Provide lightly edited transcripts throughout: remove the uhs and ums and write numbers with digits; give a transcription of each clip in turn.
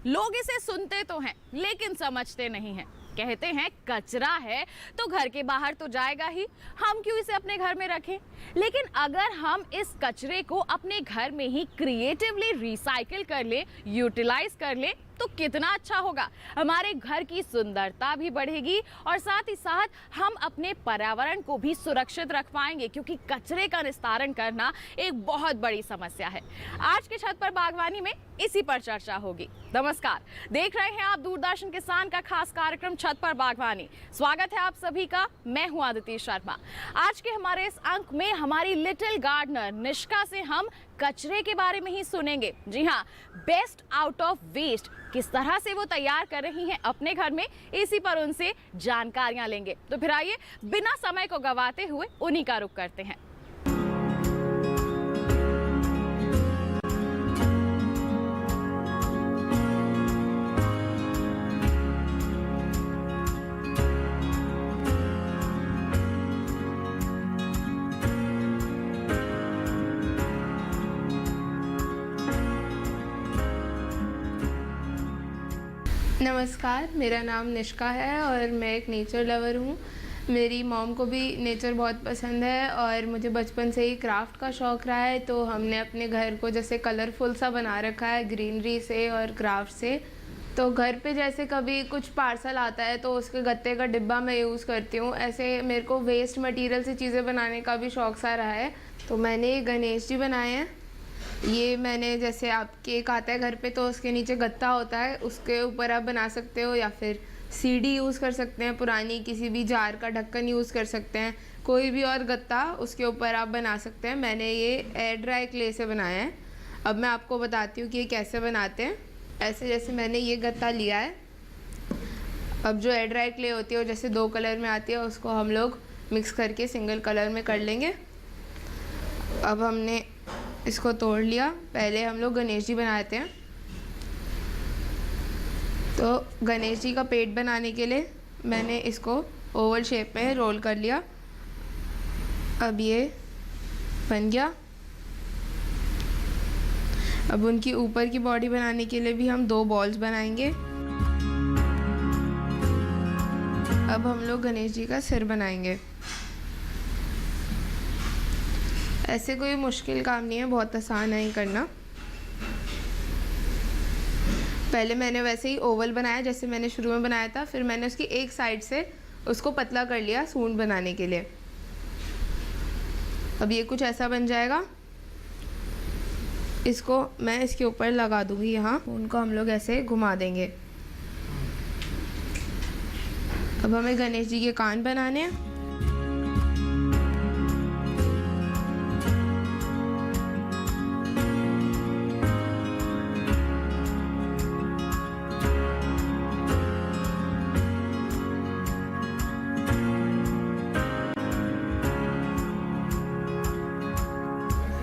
लोग इसे सुनते तो हैं लेकिन समझते नहीं हैं। कहते हैं कचरा है तो घर के बाहर तो जाएगा ही, हम क्यों इसे अपने घर में रखें। लेकिन अगर हम इस कचरे को अपने घर में ही क्रिएटिवली रिसाइकिल कर ले, यूटिलाइज कर ले तो कितना अच्छा होगा। हमारे घर की सुंदरता भी बढ़ेगी और साथ ही साथ हम अपने पर्यावरण को भी सुरक्षित रख पाएंगे, क्योंकि कचरे का निस्तारण करना एक बहुत बड़ी समस्या है। आज के छत पर बागवानी में इसी पर चर्चा होगी। नमस्कार, देख रहे हैं आप दूरदर्शन किसान का खास कार्यक्रम छत पर बागवानी। स्वागत है आप सभी का, मैं हूं आदिति शर्मा। आज के हमारे इस अंक में हमारी लिटिल गार्डनर निष्का से हम कचरे के बारे में ही सुनेंगे। जी हाँ, बेस्ट आउट ऑफ वेस्ट किस तरह से वो तैयार कर रही हैं अपने घर में, इसी पर उनसे जानकारियां लेंगे। तो फिर आइए बिना समय को गवाते हुए उन्हीं का रुख करते हैं। नमस्कार, मेरा नाम निष्का है और मैं एक नेचर लवर हूँ। मेरी मॉम को भी नेचर बहुत पसंद है और मुझे बचपन से ही क्राफ्ट का शौक़ रहा है, तो हमने अपने घर को जैसे कलरफुल सा बना रखा है ग्रीनरी से और क्राफ्ट से। तो घर पे जैसे कभी कुछ पार्सल आता है तो उसके गत्ते का डिब्बा मैं यूज़ करती हूँ। ऐसे मेरे को वेस्ट मटीरियल से चीज़ें बनाने का भी शौक़ सा रहा है। तो मैंने ये गणेश जी बनाए हैं। ये मैंने जैसे आप केक आता है घर पे तो उसके नीचे गत्ता होता है, उसके ऊपर आप बना सकते हो, या फिर सीडी यूज़ कर सकते हैं, पुरानी किसी भी जार का ढक्कन यूज़ कर सकते हैं, कोई भी और गत्ता उसके ऊपर आप बना सकते हैं। मैंने ये एयर ड्राई क्ले से बनाया है। अब मैं आपको बताती हूँ कि ये कैसे बनाते हैं। ऐसे जैसे मैंने ये गत्ता लिया है, अब जो एयर ड्राई क्ले होती है वो जैसे 2 कलर में आती है, उसको हम लोग मिक्स करके सिंगल कलर में कर लेंगे। अब हमने इसको तोड़ लिया। पहले हम लोग गणेश जी बनाते हैं। तो गणेश जी का पेट बनाने के लिए मैंने इसको ओवल शेप में रोल कर लिया। अब ये बन गया। अब उनकी ऊपर की बॉडी बनाने के लिए भी हम 2 बॉल्स बनाएंगे। अब हम लोग गणेश जी का सिर बनाएंगे। ऐसे कोई मुश्किल काम नहीं है, बहुत आसान है ये करना। पहले मैंने वैसे ही ओवल बनाया जैसे मैंने शुरू में बनाया था, फिर मैंने उसकी एक साइड से उसको पतला कर लिया सूंड बनाने के लिए। अब ये कुछ ऐसा बन जाएगा। इसको मैं इसके ऊपर लगा दूंगी यहाँ, उनको हम लोग ऐसे घुमा देंगे। अब हमें गणेश जी के कान बनाने हैं।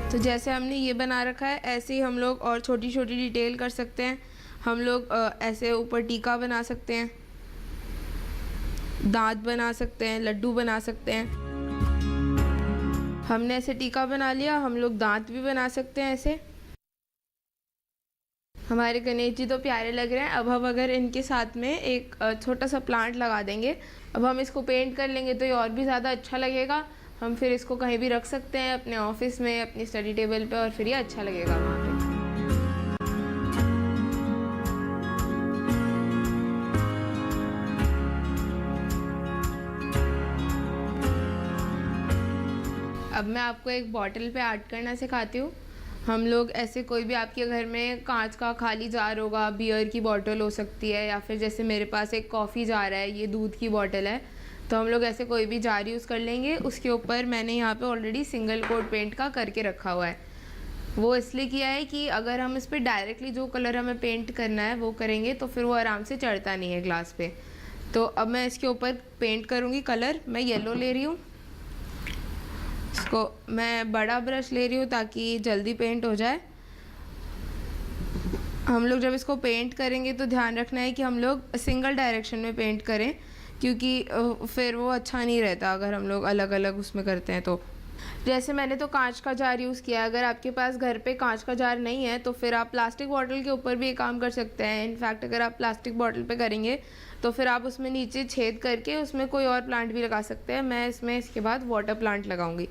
तो जैसे हमने ये बना रखा है ऐसे ही हम लोग और छोटी छोटी डिटेल कर सकते हैं। हम लोग ऐसे ऊपर टीका बना सकते हैं, दांत बना सकते हैं, लड्डू बना सकते हैं। हमने ऐसे टीका बना लिया, हम लोग दांत भी बना सकते हैं ऐसे। हमारे गणेश जी तो प्यारे लग रहे हैं। अब हम अगर इनके साथ में एक छोटा सा प्लांट लगा देंगे, अब हम इसको पेंट कर लेंगे तो ये और भी ज़्यादा अच्छा लगेगा। हम फिर इसको कहीं भी रख सकते हैं, अपने ऑफिस में, अपनी स्टडी टेबल पे, और फिर ये अच्छा लगेगा वहाँ पे। अब मैं आपको एक बॉटल पे आर्ट करना सिखाती हूँ। हम लोग ऐसे कोई भी आपके घर में कांच का खाली जार होगा, बियर की बॉटल हो सकती है, या फिर जैसे मेरे पास एक कॉफ़ी जार है, ये दूध की बॉटल है, तो हम लोग ऐसे कोई भी जार यूज़ कर लेंगे। उसके ऊपर मैंने यहाँ पे ऑलरेडी सिंगल कोट पेंट का करके रखा हुआ है। वो इसलिए किया है कि अगर हम इस पर डायरेक्टली जो कलर हमें पेंट करना है वो करेंगे तो फिर वो आराम से चढ़ता नहीं है ग्लास पे। तो अब मैं इसके ऊपर पेंट करूँगी कलर। मैं येलो ले रही हूँ, इसको मैं बड़ा ब्रश ले रही हूँ ताकि जल्दी पेंट हो जाए। हम लोग जब इसको पेंट करेंगे तो ध्यान रखना है कि हम लोग सिंगल डायरेक्शन में पेंट करें, क्योंकि फिर वो अच्छा नहीं रहता अगर हम लोग अलग अलग उसमें करते हैं तो। जैसे मैंने तो कांच का जार यूज़ किया। अगर आपके पास घर पे कांच का जार नहीं है तो फिर आप प्लास्टिक बॉटल के ऊपर भी ये काम कर सकते हैं। इनफैक्ट अगर आप प्लास्टिक बॉटल पे करेंगे तो फिर आप उसमें नीचे छेद करके उसमें कोई और प्लांट भी लगा सकते हैं। मैं इसमें इसके बाद वाटर प्लांट लगाऊंगी।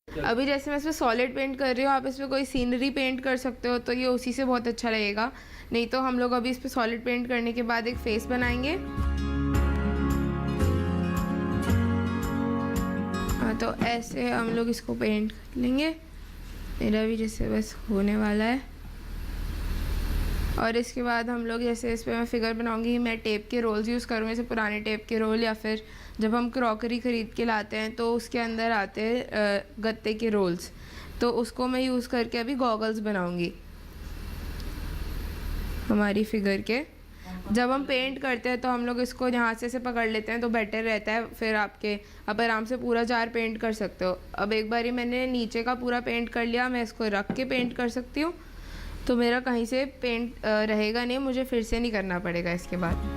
अभी जैसे मैं इसमें सॉलिड पेंट कर रही हूँ, आप इसमें कोई सीनरी पेंट कर सकते हो तो ये उसी से बहुत अच्छा लगेगा। नहीं तो हम लोग अभी इस पर सॉलिड पेंट करने के बाद एक फेस बनाएंगे। हाँ, तो ऐसे हम लोग इसको पेंट कर लेंगे। मेरा भी जैसे बस होने वाला है। और इसके बाद हम लोग जैसे इस पर मैं फिगर बनाऊंगी। मैं टेप के रोल्स यूज़ करूँगी, जैसे पुराने टेप के रोल, या फिर जब हम क्रॉकरी ख़रीद के लाते हैं तो उसके अंदर आते हैं गत्ते के रोल्स, तो उसको मैं यूज़ करके अभी गॉगल्स बनाऊंगी हमारी फिगर के। जब हम पेंट करते हैं तो हम लोग इसको यहाँ से पकड़ लेते हैं तो बेटर रहता है, फिर आप आराम से पूरा जार पेंट कर सकते हो। अब एक बारी मैंने नीचे का पूरा पेंट कर लिया, मैं इसको रख के पेंट कर सकती हूँ, तो मेरा कहीं से पेंट रहेगा नहीं, मुझे फिर से नहीं करना पड़ेगा इसके बाद।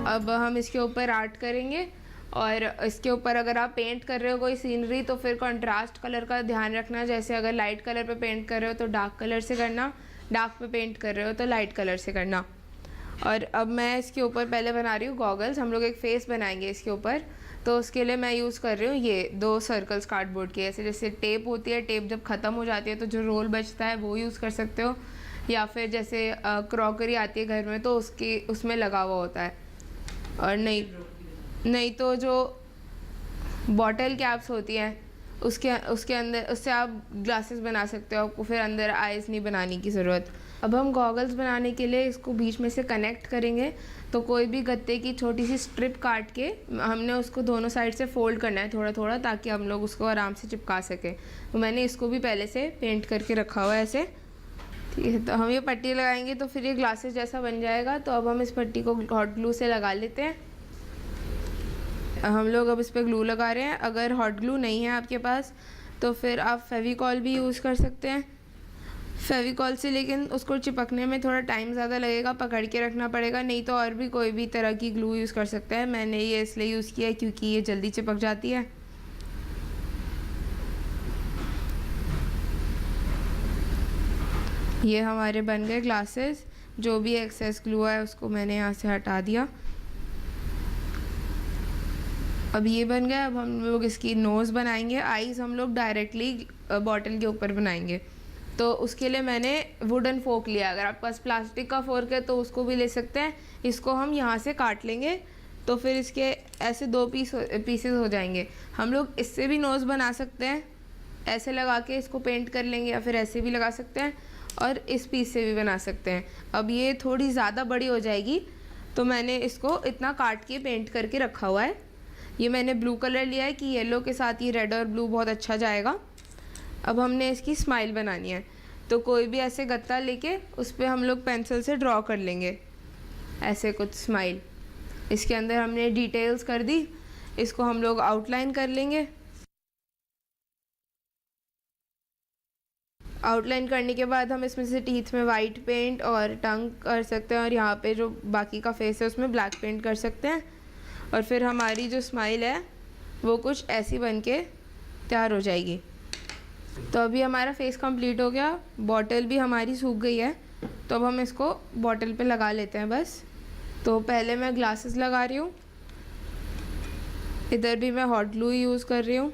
अब हम इसके ऊपर आर्ट करेंगे। और इसके ऊपर अगर आप पेंट कर रहे हो कोई सीनरी तो फिर कंट्रास्ट कलर का ध्यान रखना। जैसे अगर लाइट कलर पे पेंट कर रहे हो तो डार्क कलर से करना, डार्क पे पेंट कर रहे हो तो लाइट कलर से करना। और अब मैं इसके ऊपर पहले बना रही हूँ गॉगल्स। हम लोग एक फेस बनाएंगे इसके ऊपर, तो उसके लिए मैं यूज़ कर रही हूँ ये 2 सर्कल्स कार्डबोर्ड के। ऐसे जैसे टेप होती है, टेप जब ख़त्म हो जाती है तो जो रोल बचता है वो यूज़ कर सकते हो, या फिर जैसे क्रॉकरी आती है घर में तो उसमें लगा हुआ होता है। और नहीं तो जो बॉटल कैप्स होती हैं उसके अंदर, उससे आप ग्लासेस बना सकते हो, आपको फिर अंदर आइज़ नहीं बनाने की ज़रूरत। अब हम गॉगल्स बनाने के लिए इसको बीच में से कनेक्ट करेंगे। तो कोई भी गत्ते की छोटी सी स्ट्रिप काट के हमने उसको दोनों साइड से फोल्ड करना है थोड़ा थोड़ा, ताकि हम लोग उसको आराम से चिपका सकें। तो मैंने इसको भी पहले से पेंट करके रखा हुआ है ऐसे, ठीक है। तो हम ये पट्टी लगाएंगे तो फिर ये ग्लासेस जैसा बन जाएगा। तो अब हम इस पट्टी को हॉट ग्लू से लगा लेते हैं। हम लोग अब इस पर ग्लू लगा रहे हैं। अगर हॉट ग्लू नहीं है आपके पास तो फिर आप फेविकॉल भी यूज़ कर सकते हैं। फेविकॉल से लेकिन उसको चिपकने में थोड़ा टाइम ज़्यादा लगेगा, पकड़ के रखना पड़ेगा। नहीं तो और भी कोई भी तरह की ग्लू यूज़ कर सकते हैं। मैंने ये इसलिए यूज़ किया है क्योंकि ये जल्दी चिपक जाती है। ये हमारे बन गए ग्लासेस। जो भी एक्सेस ग्लू है उसको मैंने यहाँ से हटा दिया। अब ये बन गया। अब हम लोग इसकी नोज़ बनाएंगे। आईज़ हम लोग डायरेक्टली बॉटल के ऊपर बनाएंगे। तो उसके लिए मैंने वुडन फोर्क लिया। अगर आपके पास प्लास्टिक का फोर्क है तो उसको भी ले सकते हैं। इसको हम यहाँ से काट लेंगे तो फिर इसके ऐसे 2 पीसेस हो जाएंगे। हम लोग इससे भी नोज़ बना सकते हैं, ऐसे लगा के इसको पेंट कर लेंगे, या फिर ऐसे भी लगा सकते हैं, और इस पीस से भी बना सकते हैं। अब ये थोड़ी ज़्यादा बड़ी हो जाएगी तो मैंने इसको इतना काट के पेंट करके रखा हुआ है। ये मैंने ब्लू कलर लिया है कि येलो के साथ ये रेड और ब्लू बहुत अच्छा जाएगा। अब हमने इसकी स्माइल बनानी है। तो कोई भी ऐसे गत्ता लेके उस पर हम लोग पेंसिल से ड्रॉ कर लेंगे ऐसे कुछ स्माइल। इसके अंदर हमने डिटेल्स कर दी। इसको हम लोग आउटलाइन कर लेंगे। आउटलाइन करने के बाद हम इसमें से टीथ में वाइट पेंट और टंग कर सकते हैं, और यहाँ पे जो बाकी का फेस है उसमें ब्लैक पेंट कर सकते हैं। और फिर हमारी जो स्माइल है वो कुछ ऐसी बन के तैयार हो जाएगी। तो अभी हमारा फेस कंप्लीट हो गया। बॉटल भी हमारी सूख गई है। तो अब हम इसको बॉटल पे लगा लेते हैं बस। तो पहले मैं ग्लासेस लगा रही हूँ। इधर भी मैं हॉट ग्लू यूज़ कर रही हूँ।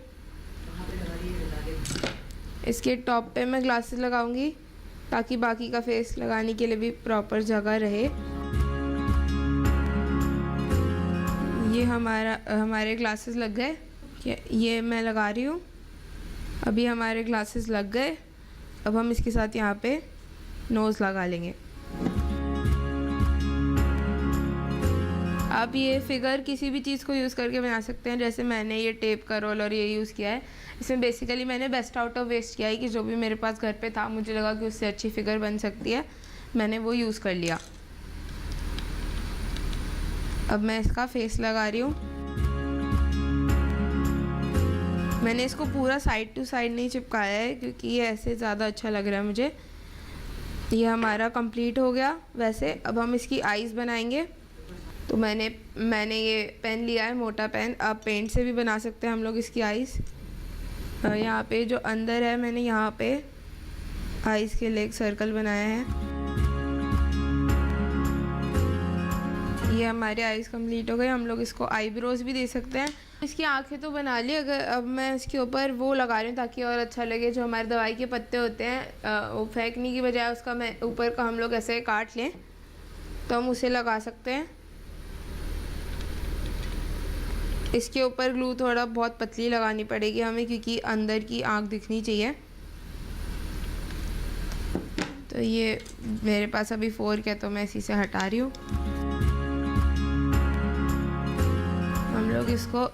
इसके टॉप पे मैं ग्लासेस लगाऊंगी ताकि बाकी का फेस लगाने के लिए भी प्रॉपर जगह रहे। ये हमारे ग्लासेस लग गए। ये मैं लगा रही हूँ। अभी हमारे ग्लासेस लग गए। अब हम इसके साथ यहाँ पे नोज़ लगा लेंगे। आप ये फिगर किसी भी चीज़ को यूज़ करके बना सकते हैं। जैसे मैंने ये टेप का रोल और ये यूज़ किया है। इसमें बेसिकली मैंने बेस्ट आउट ऑफ वेस्ट किया है कि जो भी मेरे पास घर पे था मुझे लगा कि उससे अच्छी फिगर बन सकती है, मैंने वो यूज़ कर लिया। अब मैं इसका फेस लगा रही हूँ। मैंने इसको पूरा साइड टू साइड नहीं चिपकाया है क्योंकि ये ऐसे ज़्यादा अच्छा लग रहा है मुझे। ये हमारा कंप्लीट हो गया। वैसे अब हम इसकी आईज़ बनाएंगे। तो मैंने ये पेन लिया है, मोटा पेन। आप पेंट से भी बना सकते हैं हम लोग इसकी आइज़। यहाँ पे जो अंदर है, मैंने यहाँ पे आइज़ के लिए एक सर्कल बनाया है। ये हमारे आइज़ कंप्लीट हो गए। हम लोग इसको आईब्रोज भी दे सकते हैं। इसकी आंखें तो बना ली। अगर अब मैं इसके ऊपर वो लगा रही हूँ ताकि और अच्छा लगे, जो हमारे दवाई के पत्ते होते हैं, वो फेंकने की बजाय उसका मैं ऊपर का हम लोग ऐसे काट लें तो हम उसे लगा सकते हैं। इसके ऊपर ग्लू थोड़ा बहुत पतली लगानी पड़ेगी हमें, क्योंकि अंदर की आँख दिखनी चाहिए। तो ये मेरे पास अभी फोर्क है तो मैं इसी से हटा रही हूँ। हम लोग इसको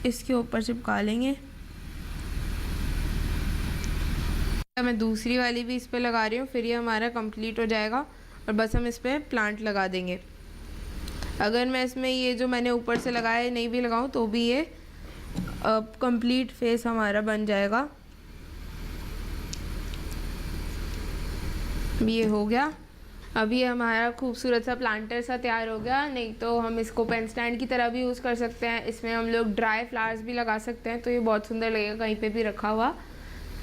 इसके ऊपर चिपका लेंगे। मैं दूसरी वाली भी इस पे लगा रही हूँ, फिर ये हमारा कंप्लीट हो जाएगा और बस हम इस पे प्लांट लगा देंगे। अगर मैं इसमें ये जो मैंने ऊपर से लगाया है नहीं भी लगाऊं तो भी ये कंप्लीट फेस हमारा बन जाएगा। ये हो गया। अभी हमारा खूबसूरत सा प्लांटर सा तैयार हो गया। नहीं तो हम इसको पेन स्टैंड की तरह भी यूज़ कर सकते हैं। इसमें हम लोग ड्राई फ्लावर्स भी लगा सकते हैं, तो ये बहुत सुंदर लगेगा कहीं पे भी रखा हुआ।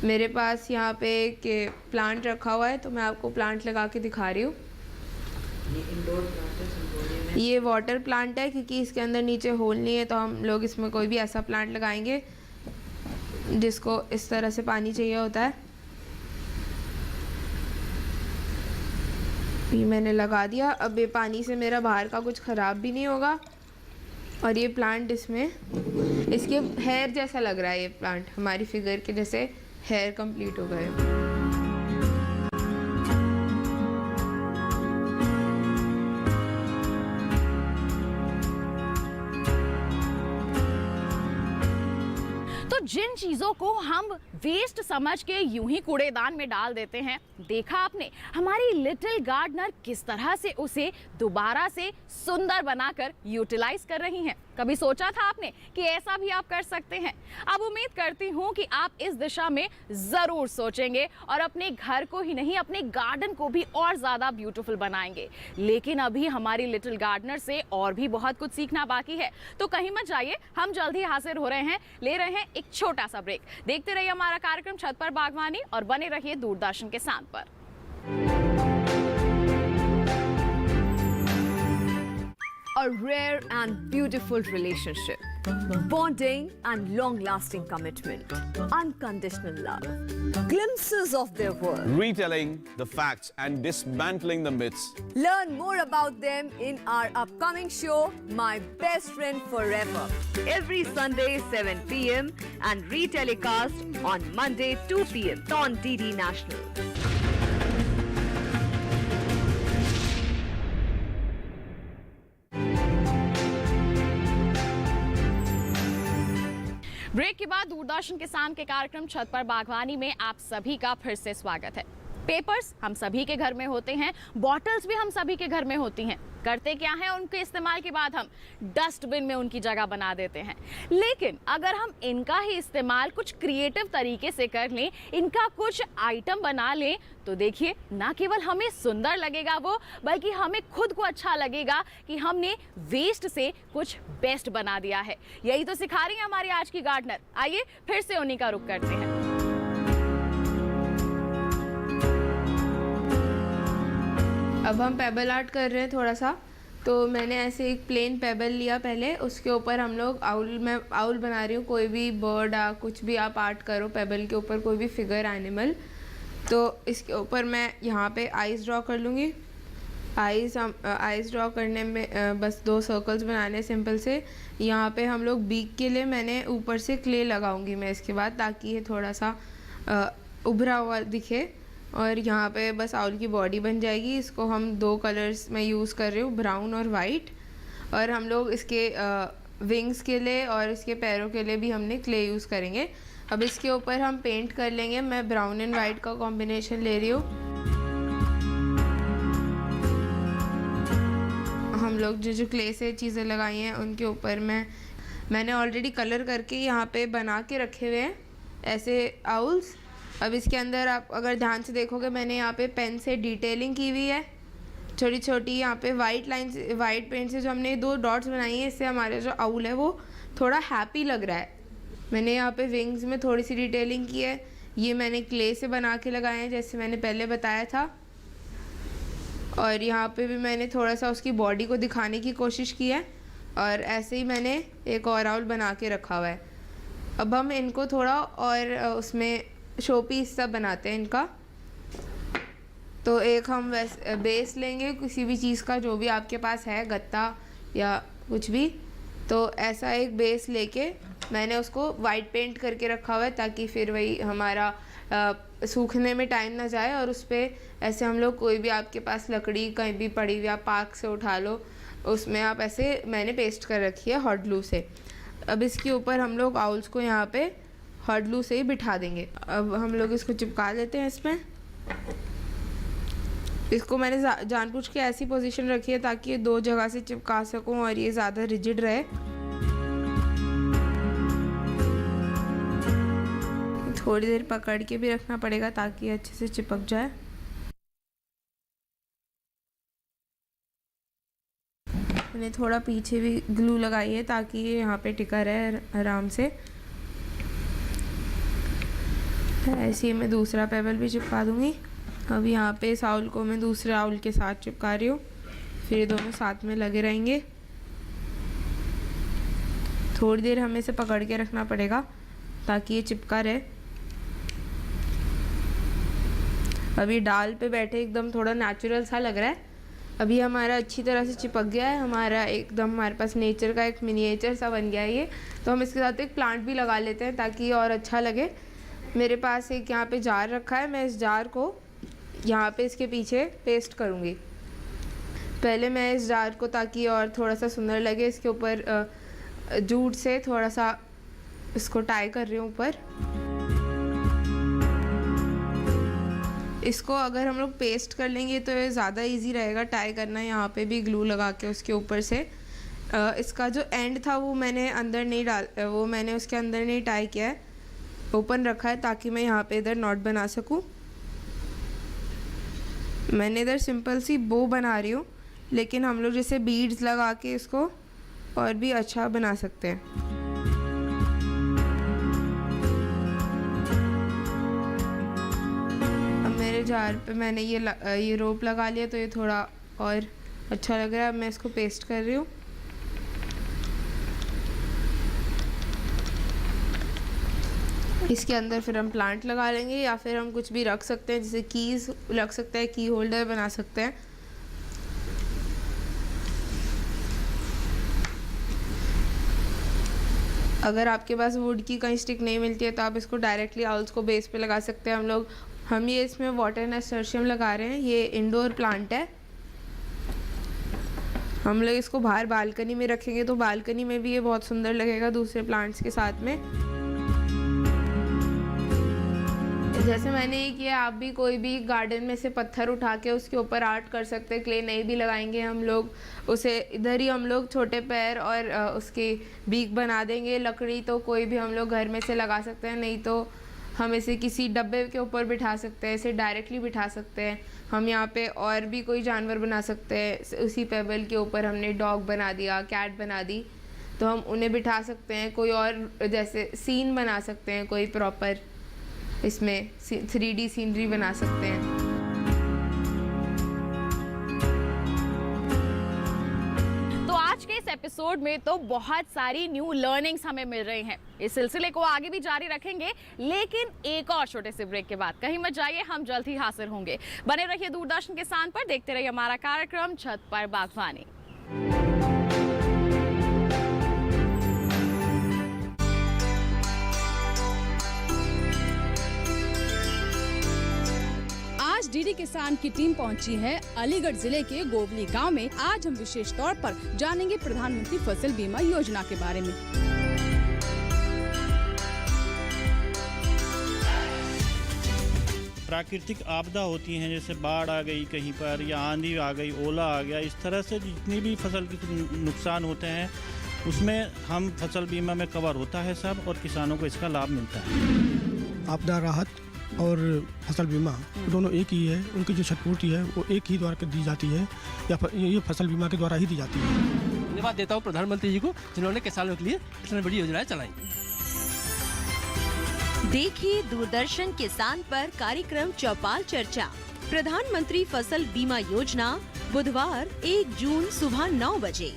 मेरे पास यहाँ पे एक प्लांट रखा हुआ है तो मैं आपको प्लांट लगा के दिखा रही हूँ। ये वाटर प्लांट है, क्योंकि इसके अंदर नीचे होल नहीं है, तो हम लोग इसमें कोई भी ऐसा प्लांट लगाएंगे जिसको इस तरह से पानी चाहिए होता है। ये मैंने लगा दिया। अब ये पानी से मेरा बाहर का कुछ ख़राब भी नहीं होगा। और ये प्लांट इसमें इसके हेयर जैसा लग रहा है। ये प्लांट हमारी फिगर के जैसे हेयर कंप्लीट हो गए। तो जिन चीजों को हम वेस्ट समझ के यूं ही कूड़ेदान में डाल देते हैं, देखा आपने हमारी लिटिल गार्डनर किस तरह से उसे दोबारा से सुंदर बनाकर यूटिलाइज कर रही हैं। कभी सोचा था आपने कि ऐसा भी आप कर सकते हैं? अब उम्मीद करती हूं कि आप इस दिशा में जरूर सोचेंगे और अपने घर को ही नहीं, अपने गार्डन को भी और ज्यादा ब्यूटीफुल बनाएंगे। लेकिन अभी हमारी लिटिल गार्डनर से और भी बहुत कुछ सीखना बाकी है, तो कहीं मत जाइए, हम जल्द ही हाजिर हो रहे हैं। ले रहे हैं एक छोटा सा ब्रेक। देखते रहिए हमारा कार्यक्रम छत पर बागवानी और बने रहिए दूरदर्शन के साथ पर। A rare and beautiful relationship, bonding and long-lasting commitment, unconditional love, glimpses of their world. Retelling the facts and dismantling the myths. Learn more about them in our upcoming show, My Best Friend Forever, every Sunday 7 p.m. and retelecast on Monday 2 p.m. on DD National. Break के बाद दूरदर्शन किसान के कार्यक्रम छत पर बागवानी में आप सभी का फिर से स्वागत है। पेपर्स हम सभी के घर में होते हैं, बॉटल्स भी हम सभी के घर में होती हैं। करते क्या है, उनके इस्तेमाल के बाद हम डस्टबिन में उनकी जगह बना देते हैं। लेकिन अगर हम इनका ही इस्तेमाल कुछ क्रिएटिव तरीके से कर लें, इनका कुछ आइटम बना लें, तो देखिए ना केवल हमें सुंदर लगेगा वो, बल्कि हमें खुद को अच्छा लगेगा कि हमने वेस्ट से कुछ बेस्ट बना दिया है। यही तो सिखा रही है हमारी आज की गार्डनर। आइए फिर से उन्हीं का रुख करते हैं। अब हम पेबल आर्ट कर रहे हैं थोड़ा सा। तो मैंने ऐसे एक प्लेन पेबल लिया पहले, उसके ऊपर हम लोग मैं आउल बना रही हूँ। कोई भी बर्ड या कुछ भी आप आर्ट करो पेबल के ऊपर, कोई भी फिगर एनिमल। तो इसके ऊपर मैं यहाँ पे आइज़ ड्रॉ कर लूँगी। आइज़ ड्रॉ करने में बस 2 सर्कल्स बनाने सिंपल से। यहाँ पे हम लोग बीक के लिए मैंने ऊपर से क्ले लगाऊंगी मैं इसके बाद, ताकि ये थोड़ा सा उभरा हुआ दिखे। और यहाँ पे बस आउल की बॉडी बन जाएगी। इसको हम 2 कलर्स में यूज़ कर रही हूँ, ब्राउन और वाइट। और हम लोग इसके विंग्स के लिए और इसके पैरों के लिए भी हमने क्ले यूज़ करेंगे। अब इसके ऊपर हम पेंट कर लेंगे। मैं ब्राउन एंड वाइट का कॉम्बिनेशन ले रही हूँ। हम लोग जो क्ले से चीज़ें लगाई हैं उनके ऊपर मैंने ऑलरेडी कलर करके यहाँ पे बना के रखे हुए हैं ऐसे आउल्स। अब इसके अंदर आप अगर ध्यान से देखोगे, मैंने यहाँ पे पेन से डिटेलिंग की हुई है। छोटी छोटी यहाँ पे वाइट लाइंस, वाइट पेंट से जो हमने 2 डॉट्स बनाई हैं, इससे हमारा जो आउल है वो थोड़ा हैप्पी लग रहा है। मैंने यहाँ पे विंग्स में थोड़ी सी डिटेलिंग की है। ये मैंने क्ले से बना के लगाए हैं जैसे मैंने पहले बताया था। और यहाँ पे भी मैंने थोड़ा सा उसकी बॉडी को दिखाने की कोशिश की है। और ऐसे ही मैंने एक और आउल बना के रखा हुआ है। अब हम इनको थोड़ा और उसमें शो पीस सब बनाते हैं इनका। तो एक हम बेस लेंगे किसी भी चीज़ का, जो भी आपके पास है, गत्ता या कुछ भी। तो ऐसा एक बेस लेके मैंने उसको वाइट पेंट करके रखा हुआ है ताकि फिर वही हमारा सूखने में टाइम ना जाए। और उस पर ऐसे हम लोग कोई भी आपके पास लकड़ी कहीं भी पड़ी हुई, आप पार्क से उठा लो, उसमें आप ऐसे मैंने पेस्ट कर रखी है हॉट ग्लू से। अब इसके ऊपर हम लोग आउल्स को यहाँ पे हॉट ग्लू से ही बिठा देंगे। अब हम लोग इसको चिपका देते हैं इसमें। इसको मैंने जानबूझ के ऐसी पोजीशन रखी है ताकि ये 2 जगह से चिपका सकूं और ये ज़्यादा रिजिड रहे। थोड़ी देर पकड़ के भी रखना पड़ेगा ताकि अच्छे से चिपक जाए। मैंने थोड़ा पीछे भी ग्लू लगाई है ताकि ये यहाँ पे टिका रहे आराम से। ऐसे ही मैं दूसरा पेबल भी चिपका दूंगी। अब यहाँ पे इस आउल को मैं दूसरे आउल के साथ चिपका रही हूँ, फिर ये दोनों साथ में लगे रहेंगे। थोड़ी देर हमें इसे पकड़ के रखना पड़ेगा ताकि ये चिपका रहे। अभी डाल पे बैठे एकदम थोड़ा नेचुरल सा लग रहा है। अभी हमारा अच्छी तरह से चिपक गया है, हमारा एकदम हमारे पास नेचर का एक मिनिएचर सा बन गया है ये। तो हम इसके साथ एक प्लांट भी लगा लेते हैं ताकि और अच्छा लगे। मेरे पास एक यहाँ पे जार रखा है, मैं इस जार को यहाँ पे इसके पीछे पेस्ट करूँगी। पहले मैं इस जार को, ताकि और थोड़ा सा सुंदर लगे, इसके ऊपर जूट से थोड़ा सा इसको टाई कर रही हूँ ऊपर। इसको अगर हम लोग पेस्ट कर लेंगे तो ये ज़्यादा इजी रहेगा टाई करना। यहाँ पे भी ग्लू लगा के उसके ऊपर से इसका जो एंड था वो मैंने अंदर नहीं वो मैंने उसके अंदर नहीं टाई किया है, ओपन रखा है ताकि मैं यहाँ पे इधर नॉट बना सकूँ। मैंने इधर सिंपल सी बो बना रही हूँ, लेकिन हम लोग जैसे बीड्स लगा के इसको और भी अच्छा बना सकते हैं। अब मेरे जार पे मैंने ये रोप लगा लिया तो ये थोड़ा और अच्छा लग रहा है। अब मैं इसको पेस्ट कर रही हूँ। इसके अंदर फिर हम प्लांट लगा लेंगे या फिर हम कुछ भी रख सकते हैं, जैसे कीज रख सकते हैं, की होल्डर बना सकते हैं। अगर आपके पास वुड की कहीं स्टिक नहीं मिलती है तो आप इसको डायरेक्टली आउल्स को बेस पे लगा सकते हैं। हम ये इसमें वाटर नैसर्शियम लगा रहे हैं। ये इंडोर प्लांट है। हम लोग इसको बाहर बालकनी में रखेंगे तो बालकनी में भी ये बहुत सुंदर लगेगा दूसरे प्लांट्स के साथ में। जैसे मैंने ये किया, आप भी कोई भी गार्डन में से पत्थर उठा के उसके ऊपर आर्ट कर सकते हैं। क्ले नहीं भी लगाएंगे हम लोग, उसे इधर ही हम लोग छोटे पैर और उसकी बीक बना देंगे। लकड़ी तो कोई भी हम लोग घर में से लगा सकते हैं, नहीं तो हम इसे किसी डब्बे के ऊपर बिठा सकते हैं, इसे डायरेक्टली बिठा सकते हैं। हम यहाँ पे और भी कोई जानवर बना सकते हैं। उसी पेबल के ऊपर हमने डॉग बना दिया, कैट बना दी, तो हम उन्हें बिठा सकते हैं। कोई और जैसे सीन बना सकते हैं, कोई प्रॉपर इसमें 3D सीनरी बना सकते हैं। तो आज के इस एपिसोड में तो बहुत सारी न्यू लर्निंग्स हमें मिल रही हैं। इस सिलसिले को आगे भी जारी रखेंगे, लेकिन एक और छोटे से ब्रेक के बाद कहीं मत जाइए, हम जल्द ही हाजिर होंगे। बने रहिए दूरदर्शन के स्थान पर, देखते रहिए हमारा कार्यक्रम छत पर बागवानी। आज डीडी किसान की टीम पहुंची है अलीगढ़ जिले के गोवली गांव में। आज हम विशेष तौर पर जानेंगे प्रधानमंत्री फसल बीमा योजना के बारे में। प्राकृतिक आपदा होती हैं, जैसे बाढ़ आ गई कहीं पर या आंधी आ गई, ओला आ गया, इस तरह से जितनी भी फसल के नुकसान होते हैं उसमें हम फसल बीमा में कवर होता है सब, और किसानों को इसका लाभ मिलता है। आपदा राहत और फसल बीमा दोनों एक ही है। उनकी जो क्षतिपूर्ति है वो एक ही द्वारा दी जाती है, या ये फसल बीमा के द्वारा ही दी जाती है। धन्यवाद देता हूँ प्रधानमंत्री जी को, जिन्होंने किसानों के लिए इतनी बड़ी योजनाएं चलाई। देखिए दूरदर्शन किसान पर कार्यक्रम चौपाल चर्चा, प्रधानमंत्री फसल बीमा योजना, बुधवार 1 जून सुबह 9 बजे।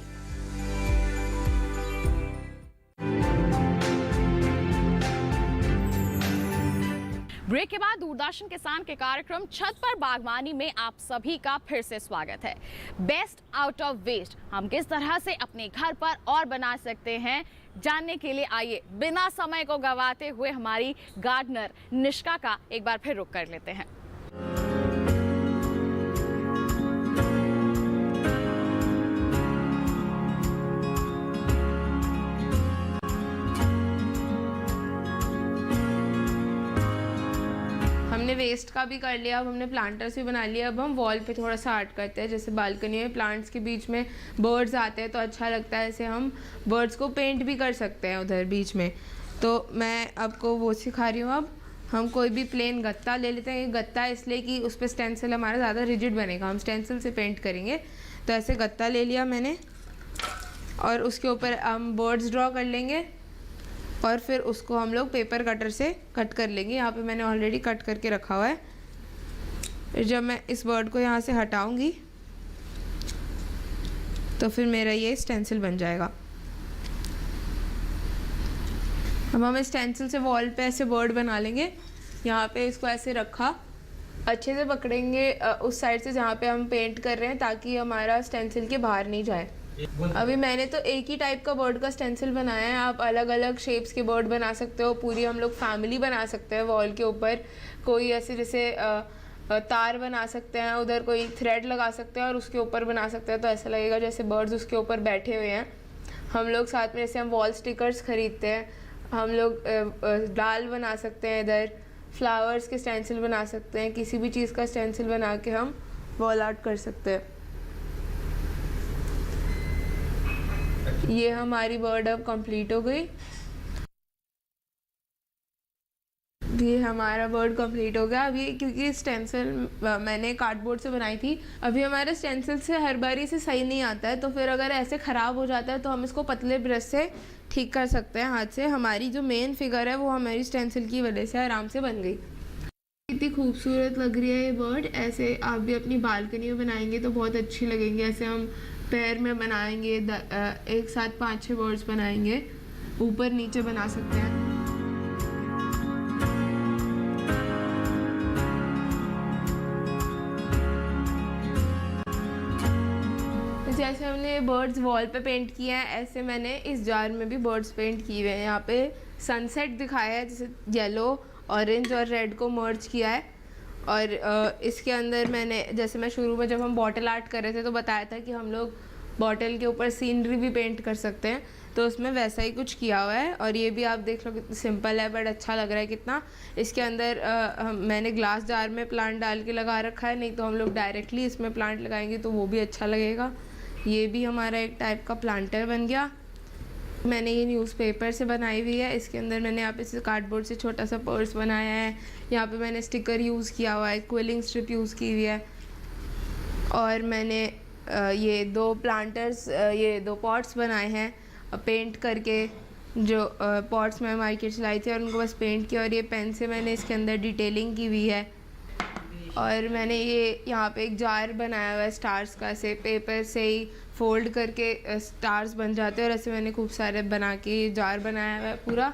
ब्रेक के बाद दूरदर्शन किसान के कार्यक्रम छत पर बागवानी में आप सभी का फिर से स्वागत है। बेस्ट आउट ऑफ वेस्ट हम किस तरह से अपने घर पर और बना सकते हैं, जानने के लिए आइए बिना समय को गवाते हुए हमारी गार्डनर निष्का का एक बार फिर रुख कर लेते हैं। हमने वेस्ट का भी कर लिया, अब हमने प्लांटर्स भी बना लिया। अब हम वॉल पे थोड़ा सा आर्ट करते हैं, जैसे बालकनी में प्लांट्स के बीच में बर्ड्स आते हैं तो अच्छा लगता है, ऐसे हम बर्ड्स को पेंट भी कर सकते हैं उधर बीच में। तो मैं आपको वो सिखा रही हूँ। अब हम कोई भी प्लेन गत्ता ले लेते हैं। ये गत्ता इसलिए कि उस पर स्टेंसिल हमारा ज़्यादा रिजिड बनेगा, हम स्टेंसिल से पेंट करेंगे। तो ऐसे गत्ता ले लिया मैंने और उसके ऊपर हम बर्ड्स ड्रॉ कर लेंगे और फिर उसको हम लोग पेपर कटर से कट कर लेंगे। यहाँ पे मैंने ऑलरेडी कट करके रखा हुआ है। फिर जब मैं इस बर्ड को यहाँ से हटाऊंगी तो फिर मेरा ये स्टेंसिल बन जाएगा। अब हम स्टेंसिल से वॉल पे ऐसे बर्ड बना लेंगे। यहाँ पे इसको ऐसे रखा, अच्छे से पकड़ेंगे उस साइड से जहाँ पे हम पेंट कर रहे हैं, ताकि हमारा स्टेंसिल के बाहर नहीं जाए। अभी मैंने तो एक ही टाइप का बर्ड का स्टेंसिल बनाया है, आप अलग अलग शेप्स के बर्ड बना सकते हो। पूरी हम लोग फैमिली बना सकते हैं वॉल के ऊपर। कोई ऐसे जैसे तार बना सकते हैं, उधर कोई थ्रेड लगा सकते हैं और उसके ऊपर बना सकते हैं, तो ऐसा लगेगा जैसे बर्ड्स उसके ऊपर बैठे हुए हैं। हम लोग साथ में जैसे हम वॉल स्टिकर्स खरीदते हैं, हम लोग डाल बना सकते हैं, इधर फ्लावर्स के स्टेंसिल बना सकते हैं। किसी भी चीज़ का स्टेंसिल बना के हम वॉल आर्ट कर सकते हैं। ये हमारी बर्ड अब कंप्लीट हो गई। ये हमारा बर्ड कंप्लीट हो गया। अभी क्योंकि स्टेंसिल मैंने कार्डबोर्ड से बनाई थी, अभी हमारे स्टेंसिल से हर बारी से सही नहीं आता है, तो फिर अगर ऐसे ख़राब हो जाता है तो हम इसको पतले ब्रश से ठीक कर सकते हैं हाथ से। हमारी जो मेन फिगर है वो हमारी स्टेंसिल की वजह से आराम से बन गई। कितनी खूबसूरत लग रही है ये बर्ड। ऐसे आप भी अपनी बालकनी में बनाएंगे तो बहुत अच्छी लगेंगी। ऐसे हम पैर में बनाएंगे, एक साथ 5-6 बर्ड्स बनाएंगे, ऊपर नीचे बना सकते हैं। जैसे हमने बर्ड्स वॉल पे पेंट किए हैं, ऐसे मैंने इस जार में भी बर्ड्स पेंट किए हुए हैं। यहाँ पे सनसेट दिखाया है, जैसे येलो, ऑरेंज और रेड को मर्ज किया है। और इसके अंदर मैंने, जैसे मैं शुरू में जब हम बॉटल आर्ट कर रहे थे तो बताया था कि हम लोग बॉटल के ऊपर सीनरी भी पेंट कर सकते हैं, तो उसमें वैसा ही कुछ किया हुआ है। और ये भी आप देख लो कितना सिंपल है, बट अच्छा लग रहा है कितना। इसके अंदर मैंने ग्लास जार में प्लांट डाल के लगा रखा है, नहीं तो हम लोग डायरेक्टली इसमें प्लांट लगाएंगे तो वो भी अच्छा लगेगा। ये भी हमारा एक टाइप का प्लांटर बन गया। मैंने ये न्यूज़पेपर से बनाई हुई है। इसके अंदर मैंने यहाँ पे से कार्डबोर्ड से छोटा सा पर्स बनाया है। यहाँ पे मैंने स्टिकर यूज़ किया हुआ है, क्विलिंग स्ट्रिप यूज़ की हुई है। और मैंने ये 2 प्लांटर्स, ये 2 पॉट्स बनाए हैं पेंट करके, जो पॉट्स मैं मार्केट से लाई थी और उनको बस पेंट किया। और ये पेन से मैंने इसके अंदर डिटेलिंग की हुई है। और मैंने ये यहाँ पे एक जार बनाया हुआ है स्टार्स का, ऐसे पेपर से ही फोल्ड करके स्टार्स बन जाते हैं, और ऐसे मैंने खूब सारे बना के ये जार बनाया हुआ है पूरा।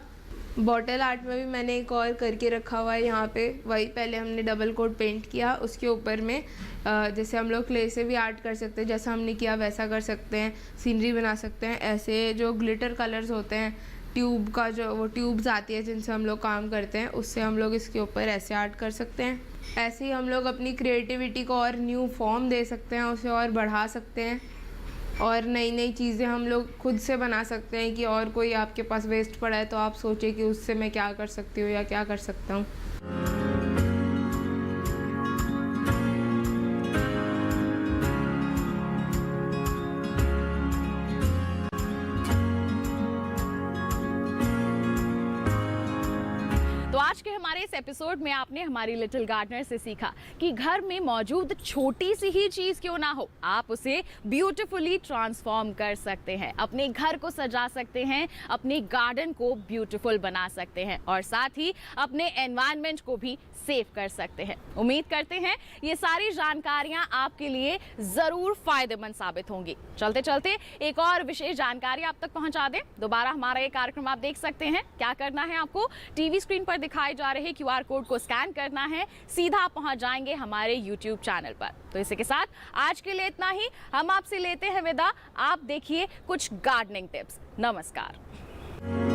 बॉटल आर्ट में भी मैंने एक और करके रखा हुआ है यहाँ पे। वही पहले हमने डबल कोट पेंट किया, उसके ऊपर में जैसे हम लोग क्ले से भी आर्ट कर सकते हैं, जैसा हमने किया वैसा कर सकते हैं, सीनरी बना सकते हैं। ऐसे जो ग्लिटर कलर्स होते हैं, ट्यूब का जो वो ट्यूब्स आती है जिनसे हम लोग काम करते हैं, उससे हम लोग इसके ऊपर ऐसे आर्ट कर सकते हैं। ऐसे ही हम लोग अपनी क्रिएटिविटी को और न्यू फॉर्म दे सकते हैं, उसे और बढ़ा सकते हैं, और नई नई चीज़ें हम लोग खुद से बना सकते हैं। कि और कोई आपके पास वेस्ट पड़ा है तो आप सोचिए कि उससे मैं क्या कर सकती हूँ या क्या कर सकता हूँ। तो आज आज के हमारे इस एपिसोड में आपने हमारी लिटिल गार्डनर से सीखा कि घर में मौजूद छोटी सी ही चीज क्यों ना हो, आप उसे ब्यूटीफुली ट्रांसफॉर्म कर सकते हैं, अपने घर को सजा सकते हैं, अपने गार्डन को ब्यूटीफुल बना सकते हैं और साथ ही अपने एनवायरनमेंट को भी सेव कर सकते हैं। उम्मीद करते हैं ये सारी जानकारियां आपके लिए जरूर फायदेमंद साबित होंगी। चलते चलते एक और विशेष जानकारी आप तक पहुंचा दें। दोबारा हमारा ये कार्यक्रम आप देख सकते हैं। क्या करना है, आपको टीवी स्क्रीन पर दिखाए जा रहे QR कोड को स्कैन करना है, सीधा पहुंच जाएंगे हमारे YouTube चैनल पर। तो इसी के साथ आज के लिए इतना ही, हम आपसे लेते हैं विदा। आप देखिए कुछ गार्डनिंग टिप्स। नमस्कार।